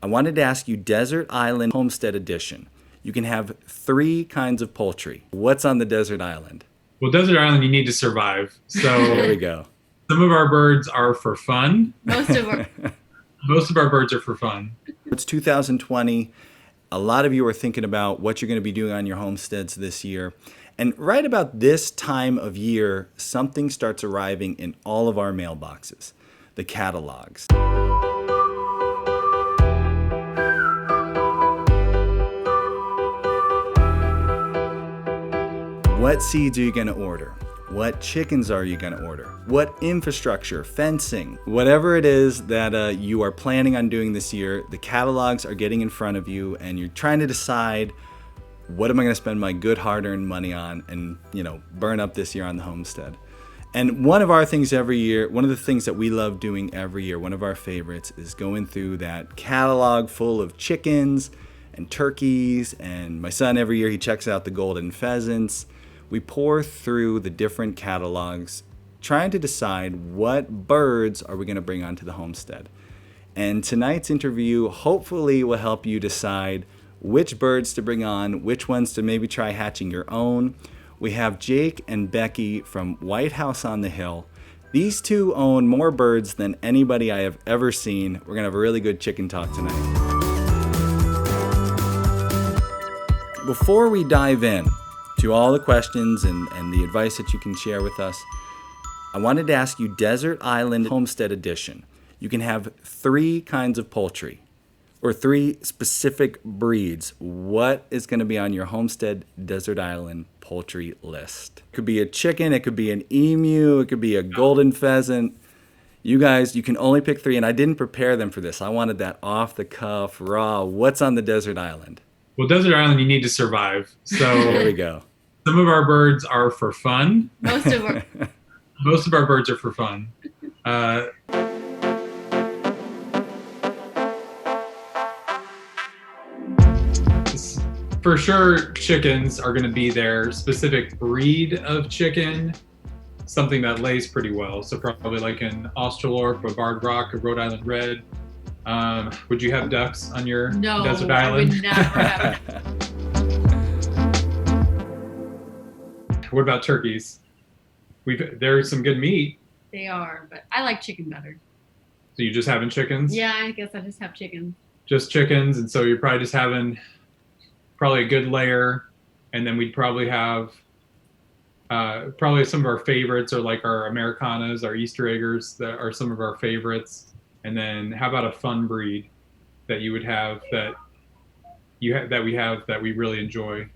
I wanted to ask you Desert Island Homestead Edition. You can have 3 kinds of poultry. What's on the desert island? Well, desert island, you need to survive. There So we go. some of our birds are for fun. Most of our birds are for fun. It's 2020. A lot of you are thinking about what you're going to be doing on your homesteads this year. And right about this time of year, something starts arriving in all of our mailboxes, the catalogs. What seeds are you going to order? What chickens are you going to order? What infrastructure, fencing, whatever it is that you are planning on doing this year, the catalogs are getting in front of you and you're trying to decide, what am I going to spend my good hard-earned money on and, burn up this year on the homestead? And one of our things every year, one of the things that we love doing every year, one of our favorites is going through that catalog full of chickens and turkeys. And my son, every year, he checks out the golden pheasants. We pour through the different catalogs, trying to decide what birds are we going to bring onto the homestead. And tonight's interview hopefully will help you decide which birds to bring on, which ones to maybe try hatching your own. We have Jake and Becky from White House on the Hill. These two own more birds than anybody I have ever seen. We're going to have a really good chicken talk tonight. Before we dive in to all the questions and the advice that you can share with us, I wanted to ask you Desert Island Homestead Edition. You can have 3 kinds of poultry or 3 specific breeds. What is going to be on your Homestead Desert Island poultry list? It could be a chicken, it could be an emu, it could be a golden pheasant. You guys, you can only pick 3, and I didn't prepare them for this. I wanted that off the cuff, raw. What's on the desert island? Well, desert island, you need to survive. So there we go. Some of our birds are for fun. Most of our birds are for fun. For sure, chickens are going to be their specific breed of chicken, something that lays pretty well. So probably like an Australorp, a Barred Rock, a Rhode Island Red. Would you have ducks on your desert island? I would never have. What about turkeys? There's some good meat. They are, but I like chicken better. So you just having chickens? Yeah, I guess I just have chickens. Just chickens, and so you're probably just having probably a good layer, and then we'd probably have probably some of our favorites are like our Americanas, our Easter eggers that are some of our favorites. And then how about a fun breed that you would have that we really enjoy,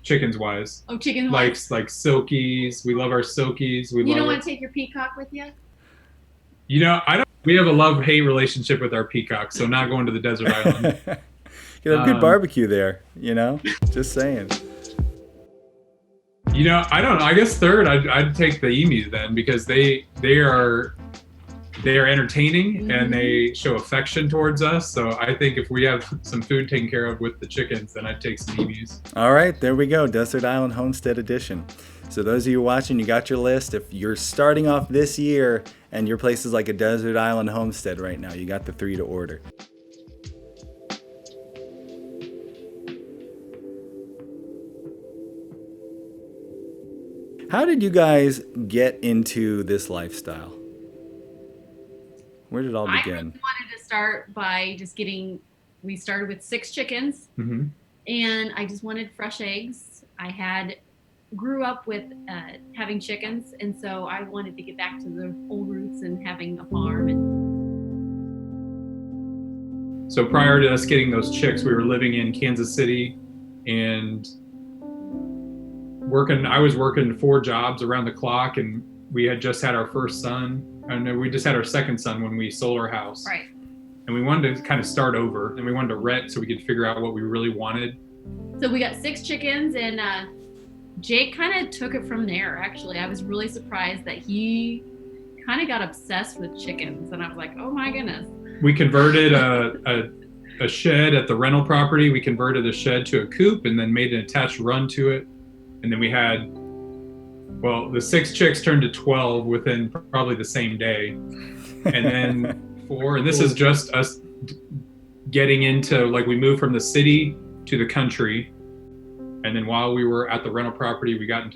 chickens wise? Oh, chicken wise. Like silkies. We love our silkies. You don't want to take your peacock with you? I don't. We have a love-hate relationship with our peacocks, so not going to the desert island. You have good barbecue there, Just saying. I don't know. I guess third, I'd take the emus then, because they are entertaining and they show affection towards us. So I think if we have some food taken care of with the chickens, then I'd take some emus. All right, there we go. Desert Island Homestead Edition. So those of you watching, you got your list. If you're starting off this year and your place is like a Desert Island Homestead right now, you got the 3 to order. How did you guys get into this lifestyle? Where did it all begin? I really wanted to start by we started with 6 chickens, and I just wanted fresh eggs. I grew up with having chickens, and so I wanted to get back to the old roots and having a farm. So prior to us getting those chicks, we were living in Kansas City and I was working 4 jobs around the clock, and we had just had our first son. And we just had our second son when we sold our house. Right. And we wanted to kind of start over, and we wanted to rent so we could figure out what we really wanted. So we got 6 chickens, and Jake kind of took it from there, actually. I was really surprised that he kind of got obsessed with chickens, and I was like, oh my goodness. We converted a shed at the rental property. We converted a shed to a coop and then made an attached run to it. And then we had, the 6 chicks turned to 12 within probably the same day. And then 4, and this is just us getting into, like, we moved from the city to the country, and then while we were at the rental property, we got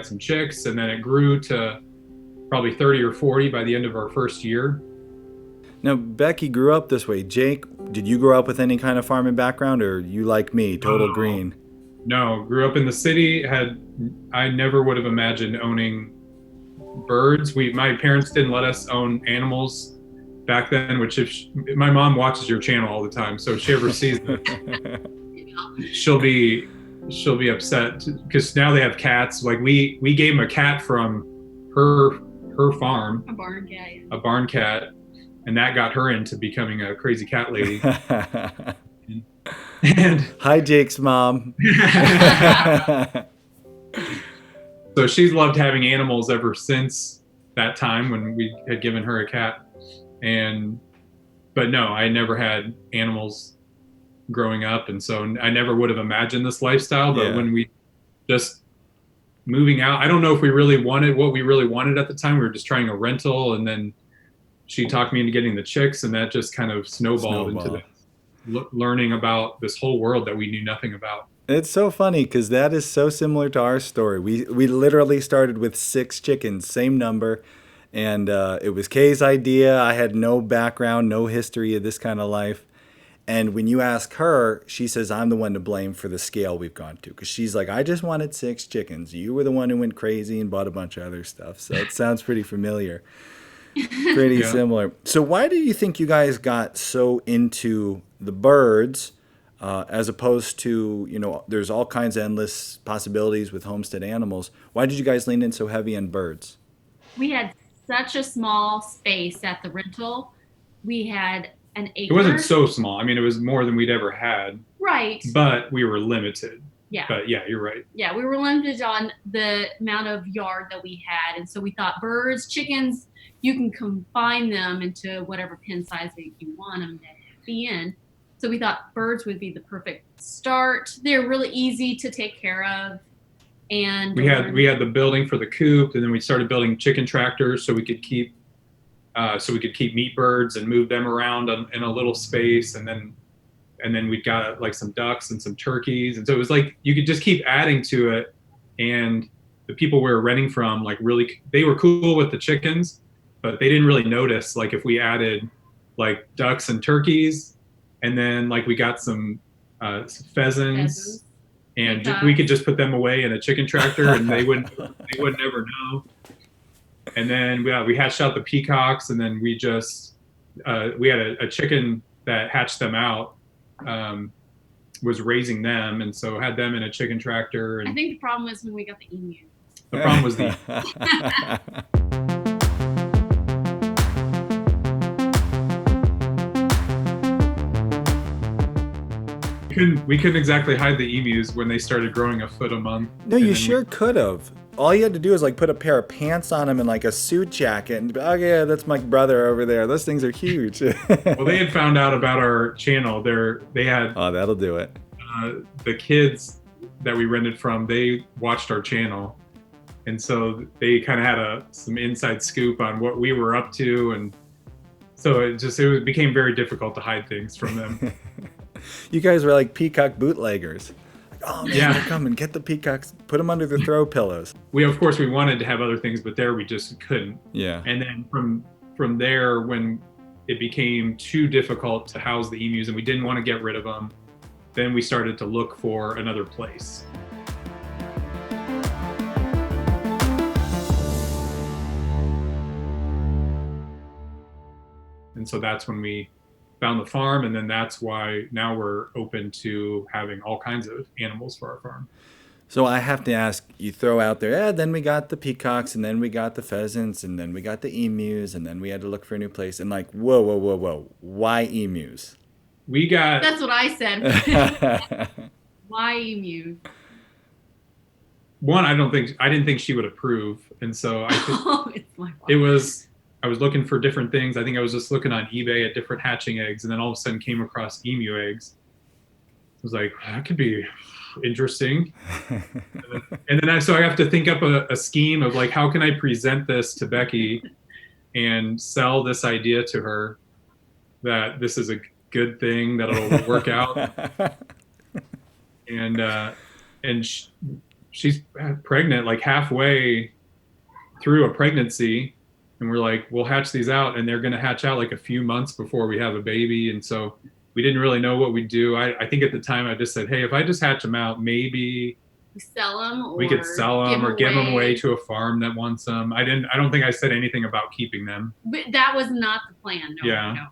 some chicks, and then it grew to probably 30 or 40 by the end of our first year. Now, Becky grew up this way. Jake, did you grow up with any kind of farming background, or you like me, total green? No, grew up in the city. I never would have imagined owning birds. My parents didn't let us own animals back then, which my mom watches your channel all the time, so if she ever sees it, she'll be upset, because now they have cats. Like, we gave them a cat from her farm, a barn cat, and that got her into becoming a crazy cat lady. And hi, Jake's mom. So she's loved having animals ever since that time when we had given her a cat. But no, I never had animals growing up, and so I never would have imagined this lifestyle. But when we just moving out, I don't know if we really wanted what we really wanted at the time. We were just trying a rental, and then she talked me into getting the chicks, and that just kind of snowballed into learning about this whole world that we knew nothing about. It's so funny because that is so similar to our story. We literally started with 6 chickens, same number, and it was Kay's idea. I had no background, no history of this kind of life. And when you ask her, she says, I'm the one to blame for the scale we've gone to. Because she's like, I just wanted 6 chickens. You were the one who went crazy and bought a bunch of other stuff. So it sounds pretty familiar. Pretty similar. So why do you think you guys got so into the birds as opposed to, there's all kinds of endless possibilities with homestead animals. Why did you guys lean in so heavy on birds? We had such a small space at the rental. We had an acre. It wasn't so small. I mean, it was more than we'd ever had. Right. But we were limited. Yeah. But yeah, you're right. Yeah, we were limited on the amount of yard that we had. And so we thought birds, chickens, you can confine them into whatever pen size that you want them to be in. So we thought birds would be the perfect start. They're really easy to take care of. And we had the building for the coop, and then we started building chicken tractors so we could keep meat birds and move them around in a little space, and then we got like some ducks and some turkeys, and so it was like you could just keep adding to it. And the people we were renting from, like, really, they were cool with the chickens, but they didn't really notice, like, if we added like ducks and turkeys, and then like we got some pheasants. And we could just put them away in a chicken tractor, and they would never know. And then we hatched out the peacocks, and then we just we had a chicken that hatched them out, was raising them, and so had them in a chicken tractor. And I think the problem was when we got the emu. The problem was the we couldn't exactly hide the emus when they started growing a foot a month. No, you sure could have. All you had to do is like put a pair of pants on them and like a suit jacket and be, oh yeah, that's my brother over there. Those things are huge. Well, they had found out about our channel. They had that'll do it. The kids that we rented from, they watched our channel, and so they kind of had some inside scoop on what we were up to, and so it became very difficult to hide things from them. You guys were like peacock bootleggers. Like, oh man, they're coming. Get the peacocks. Put them under the throw pillows. Of course, we wanted to have other things, but there we just couldn't. Yeah. And then from there, when it became too difficult to house the emus and we didn't want to get rid of them, then we started to look for another place. And so that's when we found the farm, and then that's why now we're open to having all kinds of animals for our farm. So I have to ask, you throw out there, then we got the peacocks, and then we got the pheasants, and then we got the emus, and then we had to look for a new place. And like, whoa, why emus? That's what I said. Why emus? One, I didn't think she would approve, and so I think it's my fault. I was looking for different things. I think I was just looking on eBay at different hatching eggs, and then all of a sudden came across emu eggs. I was like, that could be interesting. And then I have to think up a scheme of like, how can I present this to Becky and sell this idea to her that this is good thing that'll work out. And she's pregnant, like halfway through a pregnancy, and we're like, we'll hatch these out, and they're going to hatch out like a few months before we have a baby. And so we didn't really know what we'd do. I think at the time I just said, hey, if I just hatch them out, maybe we could sell them or give them away to a farm that wants them. I don't think I said anything about keeping them. But that was not the plan. No, yeah. No.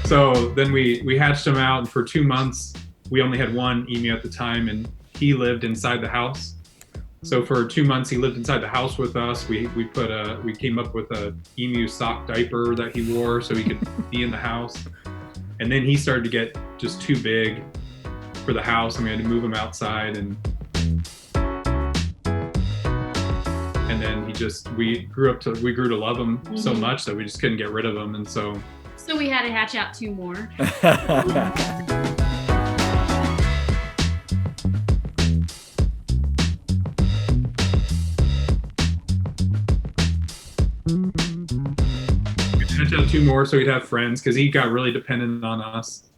So then we hatched them out, and for 2 months we only had one emu at the time, and he lived inside the house. So for 2 months he lived inside the house with us. We came up with a emu sock diaper that he wore so he could be in the house. And then he started to get just too big for the house, and we had to move him outside. And then we grew to love him so much that we just couldn't get rid of him. And so we had to hatch out 2 more. Hatch out 2 more so he'd have friends, because he got really dependent on us.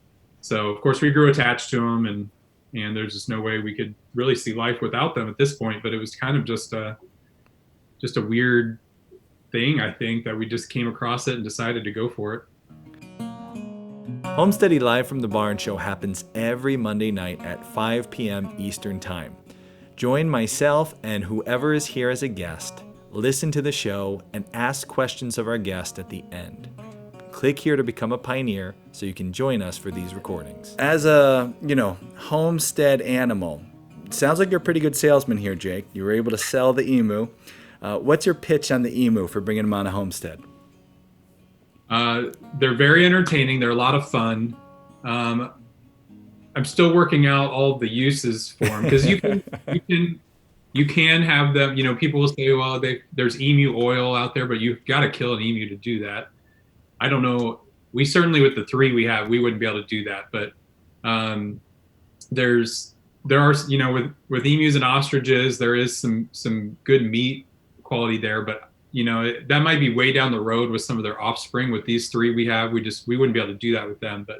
So of course we grew attached to him, and there's just no way we could really see life without them at this point. But it was kind of just a weird thing, I think, that we just came across it and decided to go for it. Homesteady Live from the Barn Show happens every Monday night at 5 p.m. Eastern Time. Join myself and whoever is here as a guest, listen to the show, and ask questions of our guest at the end. Click here to become a pioneer so you can join us for these recordings. As a, homestead animal, sounds like you're a pretty good salesman here, Jake. You were able to sell the emu. What's your pitch on the emu for bringing them on a homestead? They're very entertaining. They're a lot of fun. I'm still working out all of the uses for them, because you can have them. People will say, well, there's emu oil out there, but you've got to kill an emu to do that. I don't know. We certainly, with the 3 we have, we wouldn't be able to do that. But there are with emus and ostriches, there is some good meat quality there, but that might be way down the road with some of their offspring. With these 3 we have, we wouldn't be able to do that with them, but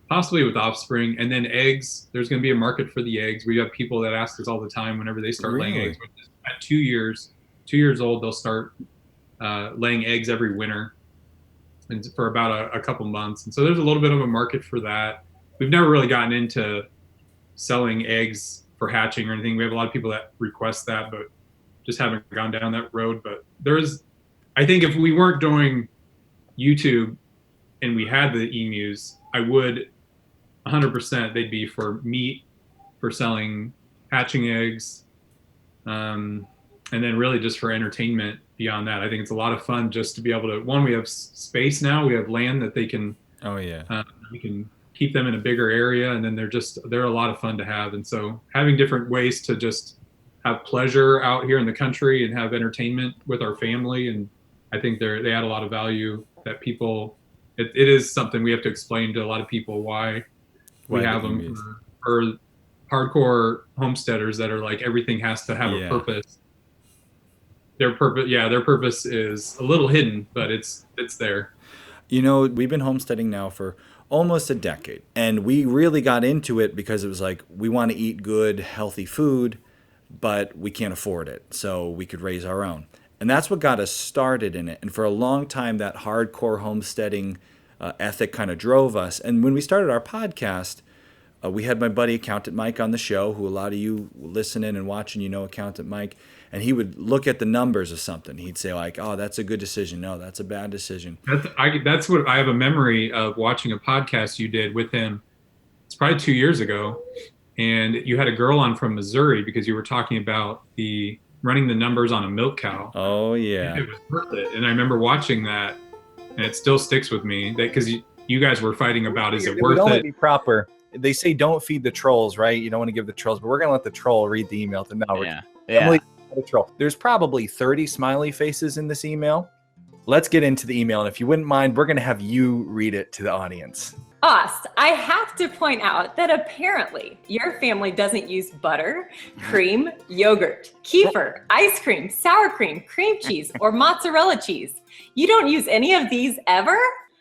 possibly with offspring. And then eggs, there's going to be a market for the eggs. We have people that ask us all the time whenever they start laying eggs. At 2 years old, they'll start laying eggs every winter, and for about a couple months. And so there's a little bit of a market for that. We've never really gotten into selling eggs for hatching or anything. We have a lot of people that request that, but just haven't gone down that road. But I think if we weren't doing YouTube and we had the emus, I would 100%, they'd be for meat, for selling hatching eggs, and then really just for entertainment beyond that. I think it's a lot of fun just to be able to, we have space now, we have land that they can, we can keep them in a bigger area, and then they're a lot of fun to have. And so having different ways to just have pleasure out here in the country and have entertainment with our family, and I think they add a lot of value that people, it is something we have to explain to a lot of people why we have them for hardcore homesteaders that are like, everything has to have a purpose. Their purpose is a little hidden, but it's there. We've been homesteading now for almost a decade, and we really got into it because it was like, we want to eat good, healthy food, but we can't afford it, so we could raise our own. And that's what got us started in it. And for a long time, that hardcore homesteading ethic kind of drove us. And when we started our podcast, we had my buddy Accountant Mike on the show, who a lot of you listening and watching, Accountant Mike, and he would look at the numbers of something. He'd say like, oh, that's a good decision. No, that's a bad decision. That's what I have a memory of, watching a podcast you did with him. It's probably 2 years ago. And you had a girl on from Missouri because you were talking about running the numbers on a milk cow. Oh, yeah. And it was worth it. And I remember watching that, and it still sticks with me, because you guys were fighting about, is it worth it? Be proper. They say don't feed the trolls, right? You don't want to give the trolls, but we're going to let the troll read the email. The troll. There's probably 30 smiley faces in this email. Let's get into the email. And if you wouldn't mind, we're going to have you read it to the audience. Ost, I have to point out that apparently your family doesn't use butter, cream, yogurt, kefir, ice cream, sour cream cheese, or mozzarella cheese. You don't use any of these ever?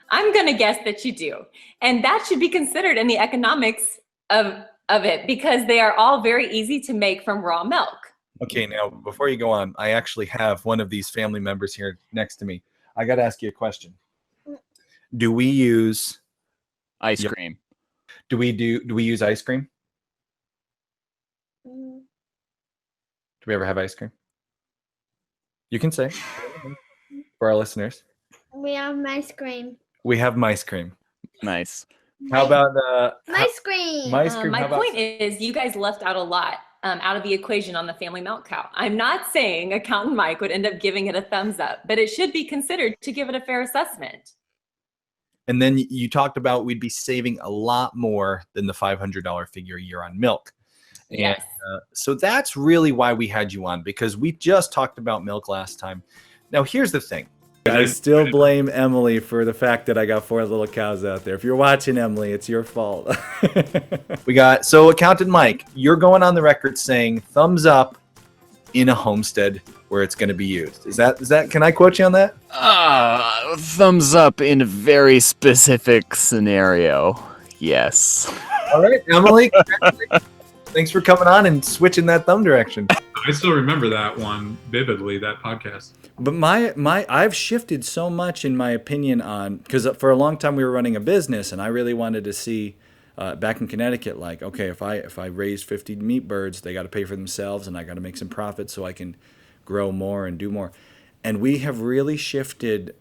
I'm going to guess that you do. And that should be considered in the economics of it because they are all very easy to make from raw milk. Okay, now before you go on, I actually have one of these family members here next to me. I got to ask you a question. Do we use ice cream? Do we use ice cream? Do we ever have ice cream? You can say for our listeners. We have ice cream. We have mice cream. Nice. How about mice cream? Mice cream. My point is you guys left out a lot out of the equation on the family milk cow. I'm not saying Accountant Mike would end up giving it a thumbs up, but it should be considered to give it a fair assessment. And then you talked about we'd be saving a lot more than the $500 figure a year on milk. Yes. And, so that's really why we had you on, because we just talked about milk last time. Now, here's the thing. I still blame Emily for the fact that I got 4 little cows out there. If you're watching, Emily, it's your fault. So Accountant Mike, you're going on the record saying thumbs up in a homestead where it's going to be used. Is that, can I quote you on that? Thumbs up in a very specific scenario. Yes. All right, Emily. Thanks for coming on and switching that thumb direction. I still remember that one vividly, that podcast. But I've shifted so much in my opinion on, because for a long time we were running a business and I really wanted to see back in Connecticut, like, okay, if I raise 50 meat birds, they got to pay for themselves and I got to make some profit so I can grow more and do more. And we have really shifted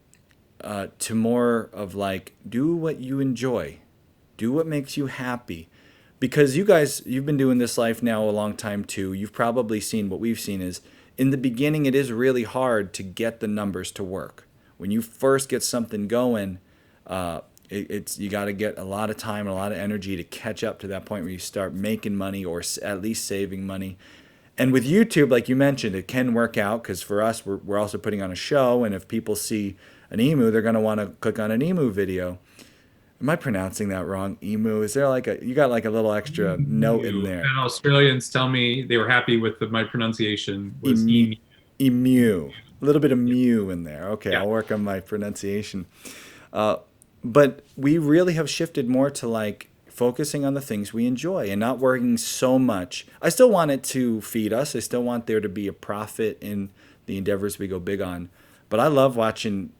to more of like, do what you enjoy, do what makes you happy. Because you guys, you've been doing this life now a long time too. You've probably seen what we've seen is in the beginning, it is really hard to get the numbers to work. When you first get something going, you got to get a lot of time and a lot of energy to catch up to that point where you start making money or at least saving money. And with YouTube, like you mentioned, it can work out because for us, we're also putting on a show. And if people see an emu, they're going to want to click on an emu video. Am I pronouncing that wrong? Emu? Is there you got like a little extra note in there? And Australians tell me they were happy with my pronunciation was emu. Emu. A little bit of mew in there. Okay, yeah. I'll work on my pronunciation. But we really have shifted more to like focusing on the things we enjoy and not working so much. I still want it to feed us. I still want there to be a profit in the endeavors we go big on. But I love watching,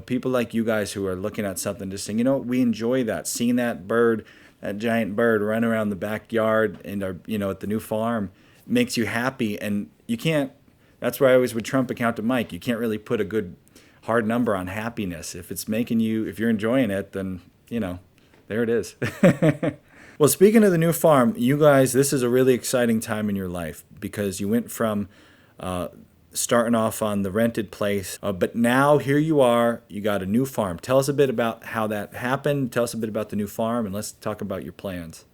people like you guys who are looking at something just saying, we enjoy that. Seeing that bird, that giant bird run around the backyard and at the new farm makes you happy. And you can't, that's where I always would trump Accountant Mike. You can't really put a good hard number on happiness. If it's making you, if you're enjoying it, then, there it is. Well, speaking of the new farm, you guys, this is a really exciting time in your life because you went from starting off on the rented place, but now here you are, you got a new farm. Tell us a bit about how that happened. Tell us a bit about the new farm, and let's talk about your plans.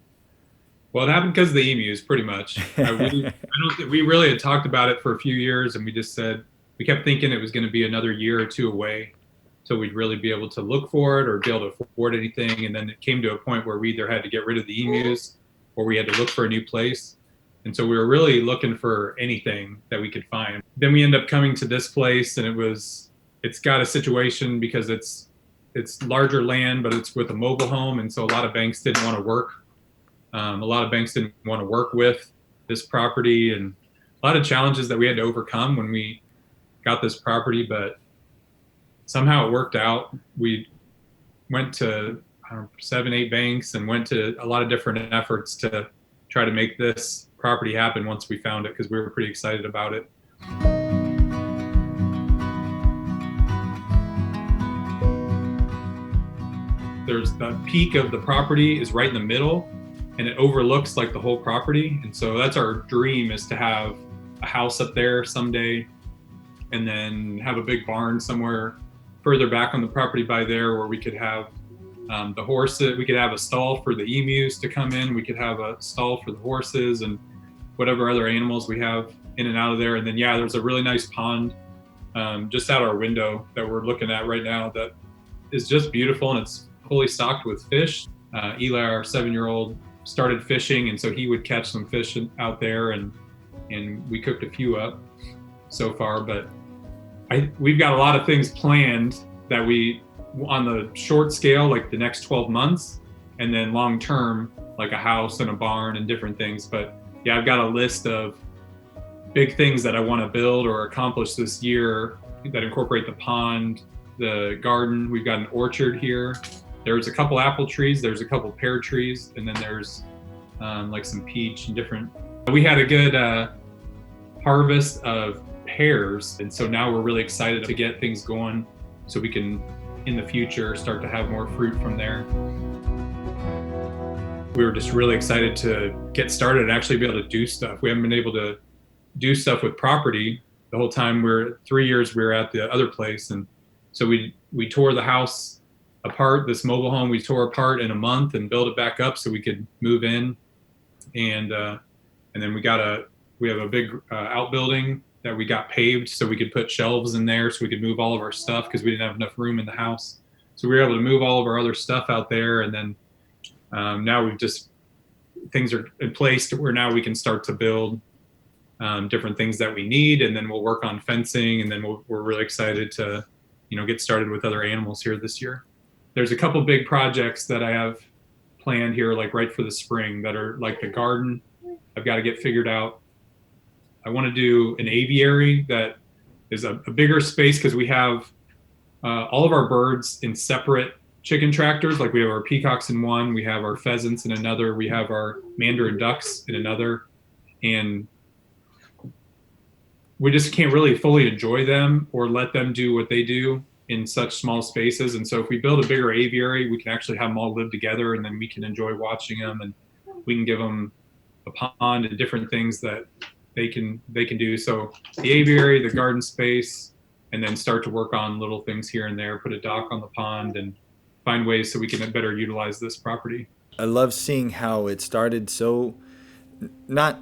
Well, it happened because of the emus, pretty much. We really had talked about it for a few years, and we just said, we kept thinking it was going to be another year or two away till we'd really be able to look for it or be able to afford anything. And then it came to a point where we either had to get rid of the emus or we had to look for a new place. And so we were really looking for anything that we could find. Then we end up coming to this place, and it's got a situation because it's larger land, but it's with a mobile home. And so a lot of banks didn't want to work. A lot of banks didn't want to work with this property, and a lot of challenges that we had to overcome when we got this property, but somehow it worked out. We went to 7-8 banks and went to a lot of different efforts to try to make this property happen once we found it, because we were pretty excited about it. There's the peak of the property is right in the middle, and it overlooks like the whole property. And so that's our dream, is to have a house up there someday, and then have a big barn somewhere further back on the property by there where we could have the horses. We could have a stall for the emus to come in. We could have a stall for the horses and whatever other animals we have in and out of there. And then, there's a really nice pond just out our window that we're looking at right now that is just beautiful, and it's fully stocked with fish. Eli, our 7-year-old, started fishing, and so he would catch some fish out there, and we cooked a few up so far. But we've got a lot of things planned that we, on the short scale, like the next 12 months, and then long term, like a house and a barn and different things. But yeah, I've got a list of big things that I want to build or accomplish this year that incorporate the pond, the garden. We've got an orchard here. There's a couple apple trees, there's a couple pear trees, and then there's like some peach and different. We had a good harvest of pears, and so now we're really excited to get things going so we can, in the future, start to have more fruit from there. We were just really excited to get started and actually be able to do stuff. We haven't been able to do stuff with property the whole time. 3 years we were at the other place, and so we tore the house apart. This mobile home we tore apart in a month and built it back up so we could move in, and then we have a big outbuilding that we got paved so we could put shelves in there so we could move all of our stuff because we didn't have enough room in the house. So we were able to move all of our other stuff out there, and then now things are in place to where now we can start to build different things that we need, and then we'll work on fencing, and then we're really excited to, get started with other animals here this year. There's a couple big projects that I have planned here, like right for the spring, that are like the garden. I've got to get figured out. I want to do an aviary that is a bigger space because we have all of our birds in separate chicken tractors. Like we have our peacocks in one, we have our pheasants in another, we have our mandarin ducks in another, and we just can't really fully enjoy them or let them do what they do in such small spaces. And so if we build a bigger aviary, we can actually have them all live together, and then we can enjoy watching them, and we can give them a pond and different things that they can do. So the aviary, the garden space, and then start to work on little things here and there, put a dock on the pond, and find ways so we can better utilize this property. I love seeing how it started so not,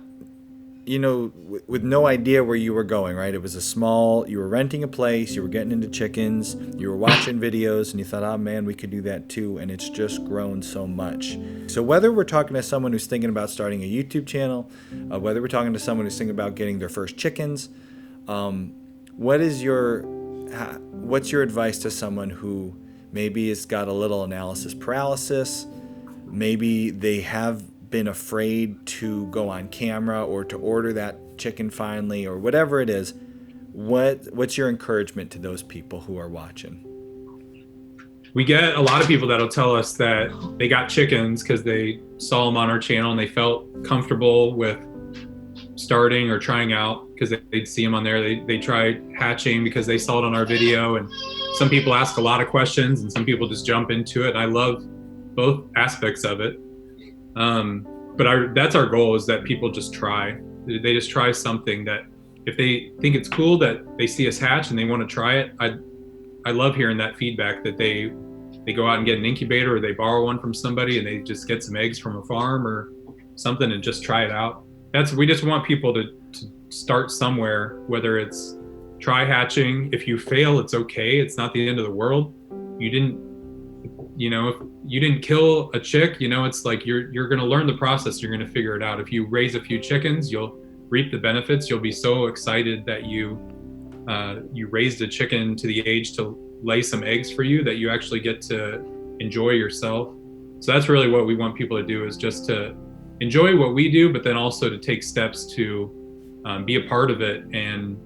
with no idea where you were going, right? It was you were renting a place, you were getting into chickens, you were watching videos, and you thought, oh man, we could do that too. And it's just grown so much. So whether we're talking to someone who's thinking about starting a YouTube channel, whether we're talking to someone who's thinking about getting their first chickens, what's your advice to someone who maybe has got a little analysis paralysis? Maybe they have been afraid to go on camera or to order that chicken finally, or whatever it is. What's your encouragement to those people who are watching? We get a lot of people that'll tell us that they got chickens because they saw them on our channel and they felt comfortable with starting or trying out because they'd see them on there. They tried hatching because they saw it on our video, and some people ask a lot of questions and some people just jump into it. And I love both aspects of it. But that's our goal, is that people just try. They just try something that if they think it's cool, that they see us hatch and they want to try it. I love hearing that feedback, that they go out and get an incubator, or they borrow one from somebody and they just get some eggs from a farm or something and just try it out. We just want people to start somewhere, whether it's try hatching. If you fail, it's okay. It's not the end of the world. You didn't kill a chick, it's like you're going to learn the process. You're going to figure it out. If you raise a few chickens, you'll reap the benefits. You'll be so excited that you raised a chicken to the age to lay some eggs for you, that you actually get to enjoy yourself. So that's really what we want people to do, is just to enjoy what we do, but then also to take steps to be a part of it and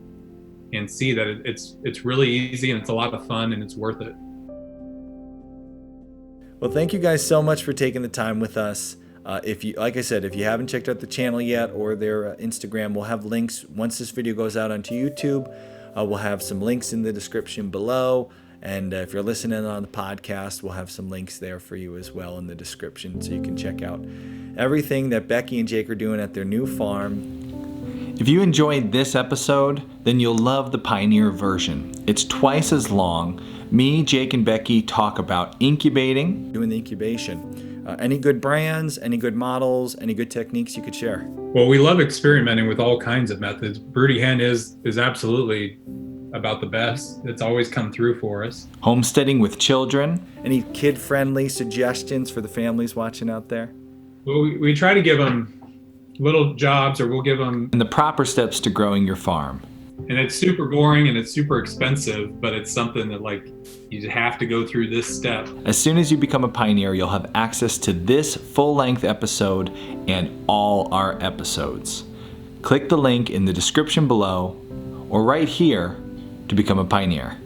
see that it's really easy and it's a lot of fun and it's worth it. Well, thank you guys so much for taking the time with us. Like I said, if you haven't checked out the channel yet or their Instagram, we'll have links once this video goes out onto YouTube. We'll have some links in the description below. And if you're listening on the podcast, we'll have some links there for you as well in the description, so you can check out everything that Becky and Jake are doing at their new farm. If you enjoyed this episode, then you'll love the Pioneer version. It's twice as long. Me, Jake, and Becky talk about incubating, doing the incubation. Any good brands, any good models, any good techniques you could share? Well, we love experimenting with all kinds of methods. Broody hen is absolutely about the best. It's always come through for us. Homesteading with children. Any kid-friendly suggestions for the families watching out there? Well, we try to give them little jobs, or we'll give them. And the proper steps to growing your farm. And it's super boring and it's super expensive, but it's something that like you have to go through this step. As soon as you become a pioneer, you'll have access to this full-length episode and all our episodes. Click the link in the description below or right here to become a pioneer.